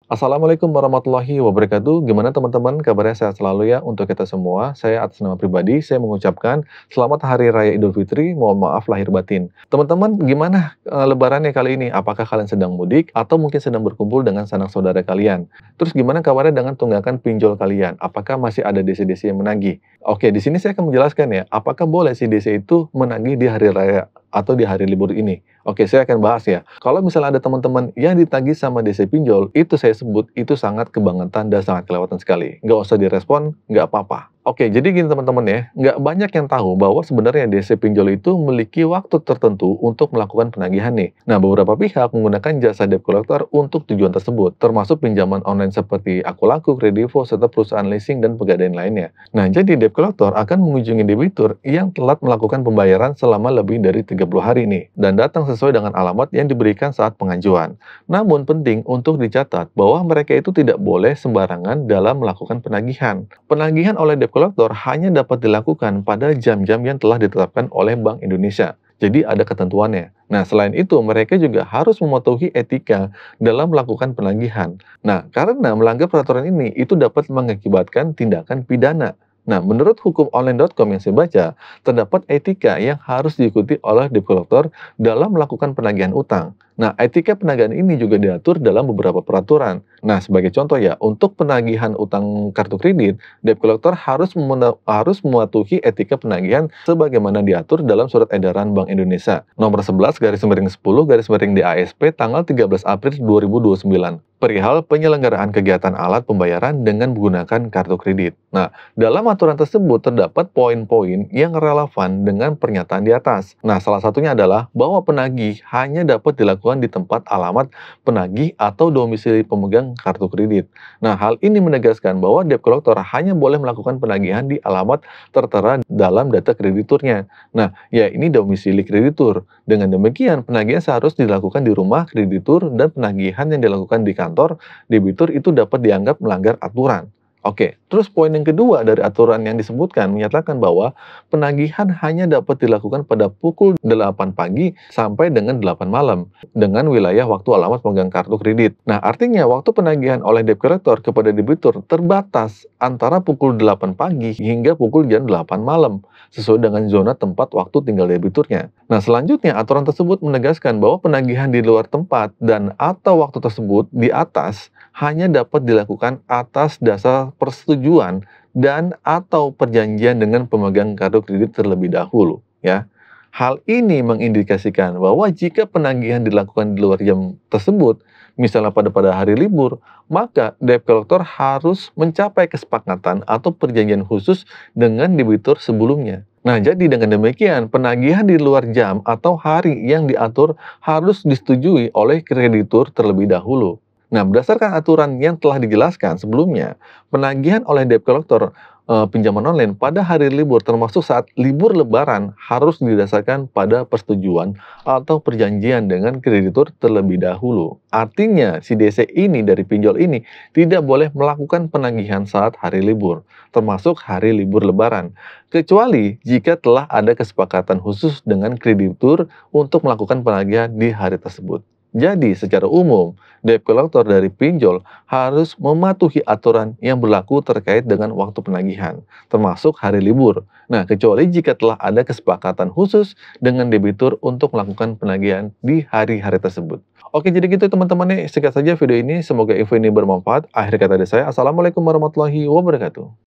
Assalamualaikum warahmatullahi wabarakatuh. Gimana teman-teman? Kabarnya sehat selalu ya untuk kita semua. Saya atas nama pribadi, saya mengucapkan selamat Hari Raya Idul Fitri. Mohon maaf lahir batin. Teman-teman, gimana lebarannya kali ini? Apakah kalian sedang mudik atau mungkin sedang berkumpul dengan sanak saudara kalian? Terus gimana kabarnya dengan tunggakan pinjol kalian? Apakah masih ada DC-DC yang menagih? Oke, di sini saya akan menjelaskan ya, apakah boleh si DC itu menagih di hari raya atau di hari libur ini? Oke, saya akan bahas ya. Kalau misalnya ada teman-teman yang ditagih sama DC pinjol, itu saya sebut itu sangat kebangetan dan sangat kelewatan sekali. Nggak usah direspon, nggak apa-apa. Oke, jadi gini teman-teman ya, nggak banyak yang tahu bahwa sebenarnya DC pinjol itu memiliki waktu tertentu untuk melakukan penagihan nih. Nah, beberapa pihak menggunakan jasa debt collector untuk tujuan tersebut, termasuk pinjaman online seperti Akulaku, Kredivo, serta perusahaan leasing dan pegadaian lainnya. Nah, jadi debt collector akan mengunjungi debitur yang telat melakukan pembayaran selama lebih dari 30 hari nih, dan datang sesuai dengan alamat yang diberikan saat pengajuan. Namun penting untuk dicatat bahwa mereka itu tidak boleh sembarangan dalam melakukan penagihan. Penagihan oleh debt collector hanya dapat dilakukan pada jam-jam yang telah ditetapkan oleh Bank Indonesia. Jadi ada ketentuannya. Nah, selain itu mereka juga harus mematuhi etika dalam melakukan penagihan. Nah, karena melanggar peraturan ini itu dapat mengakibatkan tindakan pidana. Nah, menurut hukum online.com yang saya baca, terdapat etika yang harus diikuti oleh debt collector dalam melakukan penagihan utang. Nah, etika penagihan ini juga diatur dalam beberapa peraturan. Nah, sebagai contoh ya, untuk penagihan utang kartu kredit, debt collector harus mematuhi etika penagihan sebagaimana diatur dalam Surat Edaran Bank Indonesia nomor 11 garis miring 10 garis miring DASP tanggal 13 April 2029 perihal penyelenggaraan kegiatan alat pembayaran dengan menggunakan kartu kredit. Nah, dalam aturan tersebut terdapat poin-poin yang relevan dengan pernyataan di atas. Nah, salah satunya adalah bahwa penagih hanya dapat dilakukan di tempat alamat penagih atau domisili pemegang kartu kredit. Nah, hal ini menegaskan bahwa debt collector hanya boleh melakukan penagihan di alamat tertera dalam data krediturnya. Nah, ya ini domisili kreditur. Dengan demikian, penagihan seharusnya dilakukan di rumah kreditur dan penagihan yang dilakukan di kantor debitur itu dapat dianggap melanggar aturan. Oke, terus poin yang kedua dari aturan yang disebutkan menyatakan bahwa penagihan hanya dapat dilakukan pada pukul 8 pagi sampai dengan 8 malam dengan wilayah waktu alamat pemegang kartu kredit. Nah, artinya waktu penagihan oleh debt collector kepada debitur terbatas antara pukul 8 pagi hingga pukul jam 8 malam sesuai dengan zona tempat waktu tinggal debiturnya. Nah, selanjutnya aturan tersebut menegaskan bahwa penagihan di luar tempat dan atau waktu tersebut di atas hanya dapat dilakukan atas dasar persetujuan dan atau perjanjian dengan pemegang kartu kredit terlebih dahulu, ya. Hal ini mengindikasikan bahwa jika penagihan dilakukan di luar jam tersebut, misalnya pada hari libur, maka debt collector harus mencapai kesepakatan atau perjanjian khusus dengan debitur sebelumnya. Nah, jadi dengan demikian, penagihan di luar jam atau hari yang diatur harus disetujui oleh kreditur terlebih dahulu. Nah, berdasarkan aturan yang telah dijelaskan sebelumnya, penagihan oleh debt collector pinjaman online pada hari libur termasuk saat libur lebaran harus didasarkan pada persetujuan atau perjanjian dengan kreditur terlebih dahulu. Artinya, si DC ini dari pinjol ini tidak boleh melakukan penagihan saat hari libur, termasuk hari libur lebaran, kecuali jika telah ada kesepakatan khusus dengan kreditur untuk melakukan penagihan di hari tersebut. Jadi, secara umum, debt collector dari pinjol harus mematuhi aturan yang berlaku terkait dengan waktu penagihan, termasuk hari libur. Nah, kecuali jika telah ada kesepakatan khusus dengan debitur untuk melakukan penagihan di hari-hari tersebut. Oke, jadi gitu teman-teman nih, sekian saja video ini. Semoga info ini bermanfaat. Akhir kata dari saya, Assalamualaikum warahmatullahi wabarakatuh.